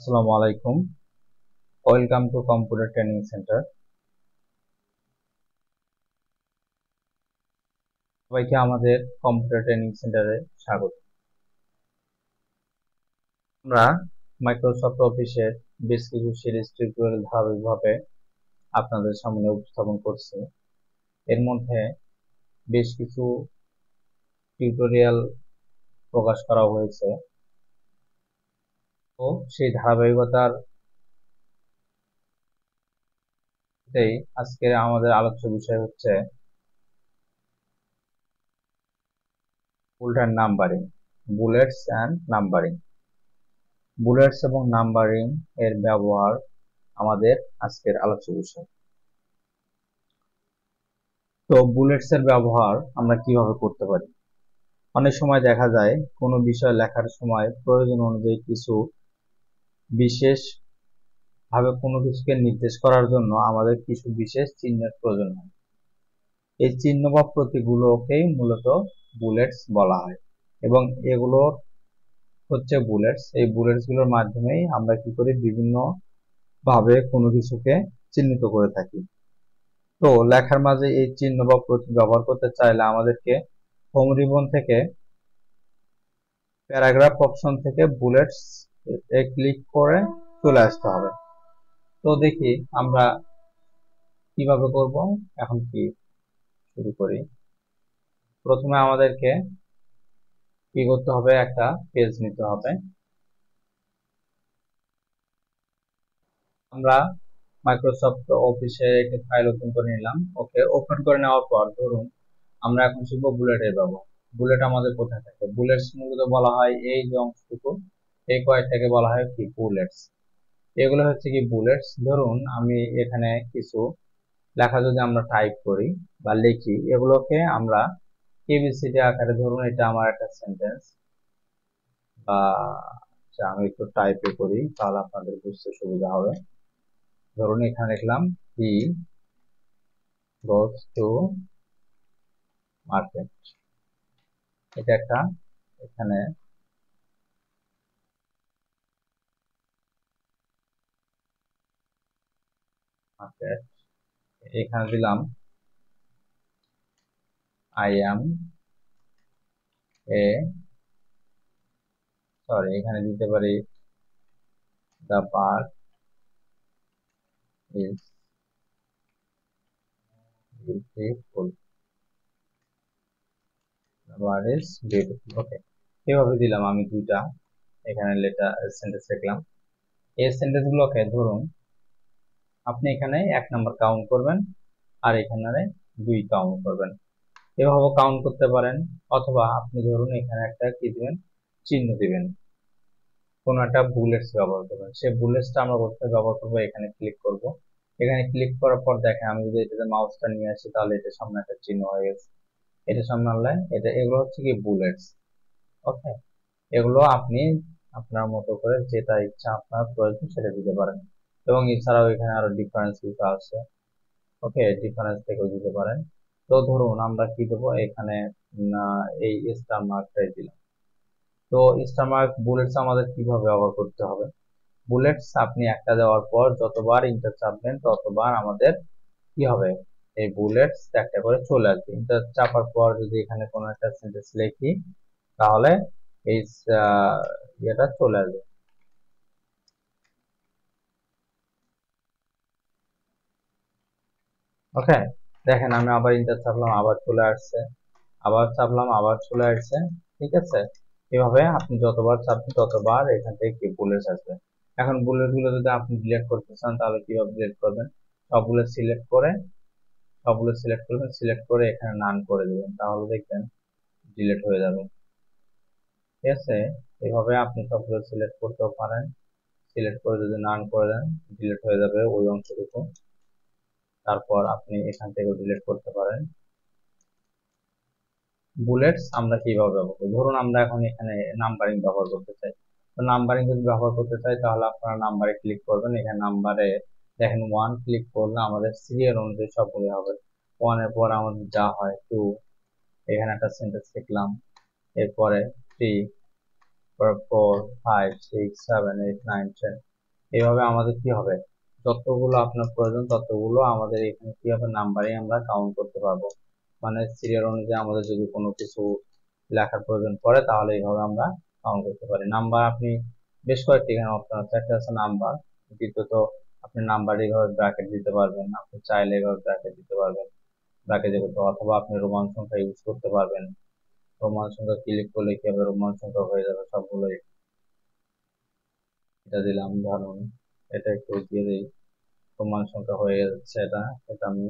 আসসালামু আলাইকুম। Welcome to computer training centre. সবাইকে আমাদের কম্পিউটার ট্রেনিং সেন্টারে স্বাগত। আমরা মাইক্রোসফট অফিসের বেশ কিছু সিরিজ টিউটোরিয়াল ধারাবাহিকভাবে আপনাদের সামনে উপস্থাপন করছি। এর মধ্যে বেশ কিছু টিউটোরিয়াল প্রকাশ করা হয়েছে, তো সেই ধারাবাহিকতার আজকে আমাদের আলোচ্য বিষয় হচ্ছে bullet numbering, bullets and numbering. Bullets এবং নাম্বারিং এর ব্যবহার আমাদের আজকের আলোচ্য বিষয়। তো বুলেটস এর ব্যবহার আমরা কিভাবে করতে পারি? অনেক সময় দেখা যায় কোনো বিষয় লেখার সময় প্রয়োজন অনুযায়ী কিছু বিশেষ ভাবে কোনো কিছুকে নির্দেশ করার জন্য আমাদের কিছু বিশেষ চিহ্নের প্রয়োজন হয়। এই চিহ্ন বা প্রতীকগুলোকেই মূলত বুলেটস বলা হয় এবং এগুলো হচ্ছে বুলেটস। এই বুলেটস গুলোর মাধ্যমেই আমরা কি করি, বিভিন্ন ভাবে কোনো কিছুকে চিহ্নিত করে থাকি। তো লেখার মাঝে এই চিহ্ন বা প্রতীক ব্যবহার করতে চাইলে আমাদেরকে হোম রিবন থেকে প্যারাগ্রাফ অপশন থেকে বুলেটস এ ক্লিক করে চলে আসতে হবে। তো দেখি আমরা কিভাবে করব। এখন কি শুরু করি। প্রথমে আমাদেরকে কি করতে হবে, একটা পেজ নিতে হবে। আমরা মাইক্রোসফট অফিসে একটি ফাইল ওপেন করে নিলাম। ওকে, ওপেন করে নেওয়ার পর ধরুন আমরা এখন শিখবো বুলেটের ব্যবহার। বুলেট আমাদের কোথায় থাকে? বুলেটস মূলত বলা হয় এই যে অংশটুকু, এই কয়েকটাকে বলা হয় কি বুলেটস। এগুলো হচ্ছে কি বুলেটস। ধরুন আমি এখানে কিছু লেখা যদি আমরা টাইপ করি বা লিখি, এগুলোকে আমরা এবিসিডি আকারে, ধরুন এটা আমার একটা সেন্টেন্স, বা আমি একটু টাইপে করি তাহলে আপনাদের বুঝতে সুবিধা হবে। ধরুন এখানে লিখলাম হি গোস টু মার্কেট। এটা একটা, এখানে মার্কেট, এখানে দিলাম আই এম এ, সরি এখানে দিতে পারি the park is beautiful, the park is beautiful. Okay, এভাবে দিলাম আমি দুইটা এখানে লেটার সেন্টেন্স লিখলাম। এই সেন্টেন্স গুলোকে ধরুন আপনি এখানে 1 নাম্বার কাউন্ট করবেন আর এখানে 2 কাউন্ট করবেন, এভাবে কাউন্ট করতে পারেন। অথবা আপনি ধরুন এখানে একটা কি দিবেন, চিহ্ন দিবেন, কোন একটা বুলেটস ব্যবহার করবেন। সেই বুলেটসটা আমরা কোথায় ব্যবহার করবো, এখানে ক্লিক করব। এখানে ক্লিক করার পর দেখেন আমি যদি এটাতে মাউসটা নিয়ে আসি তাহলে এটার সামনে একটা চিহ্ন হয়ে গেছে। এটা সামনে আনলে এটা, এগুলো হচ্ছে কি বুলেটস। ওকে, এগুলো আপনি আপনার মতো করে যেটা ইচ্ছা আপনার প্রয়োজন সেটা দিতে পারেন। এবং এছাড়াও এখানে আরো ডিফারেন্স কিছু আছে। ওকে, ডিফারেন্স থেকেও দিতে পারেন। তো ধরুন আমরা কি দেবো এখানে, এই স্টার মার্কটাই দিলাম। তো স্টার মার্ক বুলেটস আমাদের কিভাবে ব্যবহার করতে হবে? বুলেটস আপনি একটা দেওয়ার পর যতবার ইন্টার চাপবেন ততবার আমাদের কি হবে, এই বুলেটস একটা করে চলে আসবে। ইন্টার চাপার পর যদি এখানে কোনো একটা সেন্টেন্স লিখি তাহলে এই ইয়েটা চলে আসবে। ওকে, দেখেন আমি আবার ইন্টার চাপলাম আবার চলে আসছে, আবার চাপলাম আবার চলে আসছে। ঠিক আছে, এভাবে আপনি যতবার চাপবেন ততবার এখান থেকে কি বুলেট আসবে। এখন বুলেট গুলো যদি আপনি ডিলিট করতে চান তাহলে কিভাবে ডিলিট করবেন? সবগুলো সিলেক্ট করে, সবগুলো সিলেক্ট করবেন, সিলেক্ট করে এখানে নান করে দেবেন, তাহলে দেখবেন ডিলিট হয়ে যাবে। ঠিক আছে, এভাবে আপনি সবগুলো সিলেক্ট করতেও পারেন। সিলেক্ট করে যদি নান করে দেন ডিলিট হয়ে যাবে ওই অংশটুকু। তারপর আপনি এখান থেকে ডিলিট করতে পারেন। বুলেটস আমরা কিভাবে ব্যবহার করব? ধরুন আমরা এখন এখানে নাম্বারিং ব্যবহার করতে চাই। তো নাম্বারিং যদি ব্যবহার করতে চাই তাহলে আপনারা নাম্বারে ক্লিক করবেন। এখানে নাম্বারে দেখেন 1 ক্লিক করলে আমাদের সিরিয়াল অনুযায়ী সবগুলো হবে। 1 এর পর আমাদের যা হয় 2, এখানে একটা সেন্টেন্স লিখলাম, এরপরে 3, 4, 5, 6, 7, 8, 9, 10 এইভাবে আমাদের কি হবে, যতগুলো আপনার প্রয়োজন ততগুলো আমাদের এখানে কি হবে, নাম্বারিং আমরা কাউন্ট করতে পারবো। মানে সিরিয়াল অনুযায়ী আমাদের যদি কোনো কিছু লেখার প্রয়োজন পড়ে তাহলে এইভাবে আমরা কাউন্ট করতে পারি। নাম্বার আপনি বেশ কয়েকটি এখানে অপশন আছে, একটা আছে নাম্বার, দ্বিতীয়ত আপনি নাম্বার এইভাবে ব্র্যাকেট দিতে পারবেন, আপনি চাইলে এইভাবে ব্র্যাকেট দিতে পারবেন, ব্র্যাকেট দিতে, অথবা আপনি রোমান সংখ্যা ইউজ করতে পারবেন। রোমান সংখ্যা ক্লিক করলে কি হবে, রোমান সংখ্যা হয়ে যাবে সবগুলোই। এটা দিলাম ধরুন, এটা একটু দিয়ে দিই, রোমান সংখ্যা হয়ে যাচ্ছে। এটা এটা আমি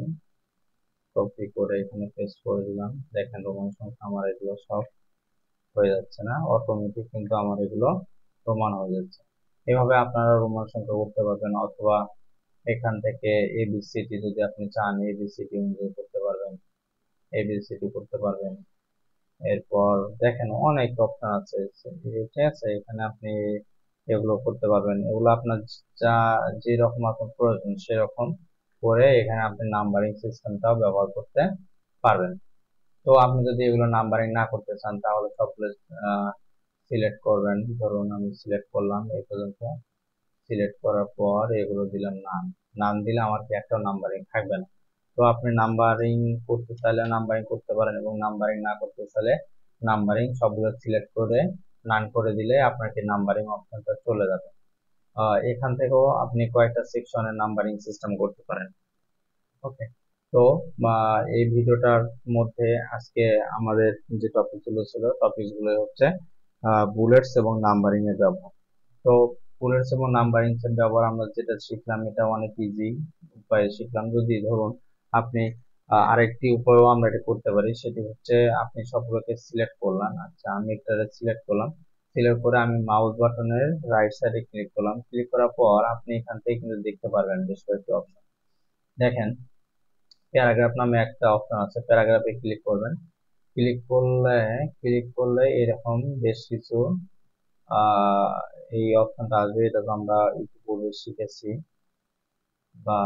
কপি করে এখানে পেস্ট করে দিলাম। দেখেন রোমান সংখ্যা আমার এগুলো সব হয়ে যাচ্ছে না, অটোমেটিক কিন্তু আমার এগুলো রোমান হয়ে যাচ্ছে। এভাবে আপনারা রোমান সংখ্যা করতে পারবেন, অথবা এখান থেকে এবিসিডি যদি আপনি চান এবিসিডি অনুযায়ী করতে পারবেন, এবিসিডি করতে পারবেন। এরপর দেখেন অনেক অপশন আছে, ঠিক আছে, এখানে আপনি এগুলো করতে পারবেন। এগুলো আপনার যা যেরকম আপনার প্রয়োজন সেরকম করে এখানে আপনি নাম্বারিং সিস্টেমটাও ব্যবহার করতে পারবেন। তো আপনি যদি এগুলো নাম্বারিং না করতে চান তাহলে সবগুলো সিলেক্ট করবেন। ধরুন আমি সিলেক্ট করলাম এই পর্যন্ত, সিলেক্ট করার পর এগুলো দিলাম নাম, নাম দিলে আমার কি একটা নাম্বারিং থাকবে না। তো আপনি নাম্বারিং করতে চাইলে নাম্বারিং করতে পারেন, এবং নাম্বারিং না করতে চাইলে নাম্বারিং সবগুলো সিলেক্ট করে নান করে দিলে আপনার কি নাম্বারিং অপশনটা চলে যাবে। এখান থেকেও আপনি কয়েকটা সেকশনের নাম্বারিং সিস্টেম করতে পারেন। ওকে, তো এই ভিডিওটার মধ্যে আজকে আমাদের যে টপিকগুলো ছিল, টপিকগুলো হচ্ছে বুলেটস এবং নাম্বারিং এর ব্যবহার। তো বুলেটস এবং নাম্বারিং এর ব্যবহার আমরা যেটা শিখলাম এটা অনেক ইজি উপায়ে শিখলাম। যদি ধরুন আপনি আরেকটি উপায়ও আমরা এটা করতে পারি, সেটি হচ্ছে আপনি সবগুলোকে সিলেক্ট করলাম। আচ্ছা আমি একটা সিলেক্ট করলাম, সিলেক্ট করে আমি মাউস বাটনের রাইট সাইডে ক্লিক করলাম, ক্লিক করার পর আপনি এখান থেকে কিন্তু দেখতে পারবেন বেশ কয়েকটি অপশন। দেখেন প্যারাগ্রাফ নামে একটা অপশন আছে, প্যারাগ্রাফে ক্লিক করবেন, ক্লিক করলে এরকম বেশ কিছু আহ এই অপশনটা আসবে। এটা তো আমরা ইতিপূর্বে শিখেছি। বা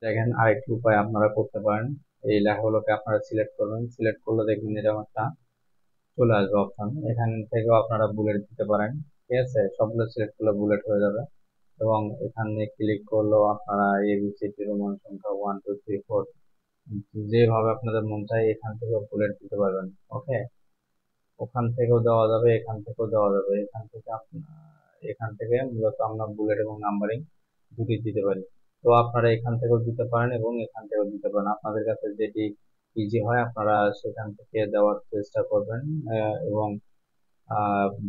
দেখেন আরেকটি উপায় আপনারা করতে পারেন, এই লেখাগুলোকে আপনারা সিলেক্ট করবেন, সিলেক্ট করলে দেখবেন এরকম একটা চলে আসবে অপশন, এখান থেকেও আপনারা বুলেট দিতে পারেন। ঠিক আছে, সবগুলো সিলেক্ট করলে বুলেট হয়ে যাবে, এবং এখানে ক্লিক করলেও আপনারা এবিসিডি রোমান সংখ্যা 1 2 3 4 যেভাবে আপনাদের মন চায় এখান থেকেও বুলেট দিতে পারবেন। ওকে, ওখান থেকেও দেওয়া যাবে, এখান থেকেও দেওয়া যাবে, এখান থেকে মূলত আমরা বুলেট এবং নাম্বারিং দুটি দিতে পারি। তো আপনারা এখান থেকেও দিতে পারেন এবং এখান থেকেও দিতে পারেন, আপনাদের কাছে যেটি ইজি হয় আপনারা সেখান থেকে দেওয়ার চেষ্টা করবেন। এবং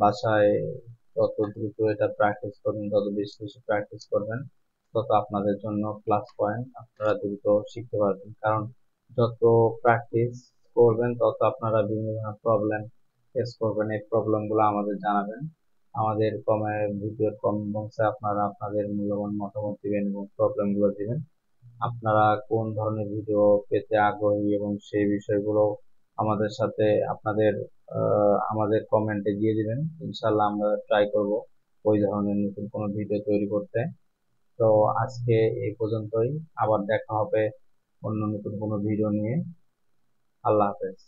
বাসায় যত দ্রুত এটা প্র্যাকটিস করবেন, তত বেশি বেশি প্র্যাকটিস করবেন, তত আপনাদের জন্য প্লাস পয়েন্ট, আপনারা দ্রুত শিখতে পারবেন। কারণ যত প্র্যাকটিস করবেন তত আপনারা বিভিন্ন ধরনের প্রবলেম ফেস করবেন। এই প্রবলেমগুলো আমাদের জানাবেন, আমাদের ভিডিওর কমেন্ট বক্সে আপনারা আপনাদের মূল্যবান মতামত দিবেন এবং প্রবলেমগুলো দিবেন। আপনারা কোন ধরনের ভিডিও পেতে আগ্রহী এবং সেই বিষয়গুলো আমাদের সাথে আমাদের কমেন্টে দিয়ে দিবেন। ইনশাল্লাহ আমরা ট্রাই করব ওই ধরনের নতুন কোনো ভিডিও তৈরি করতে। তো আজকে এই পর্যন্তই, আবার দেখা হবে অন্য নতুন কোনো ভিডিও নিয়ে। আল্লাহ হাফেজ।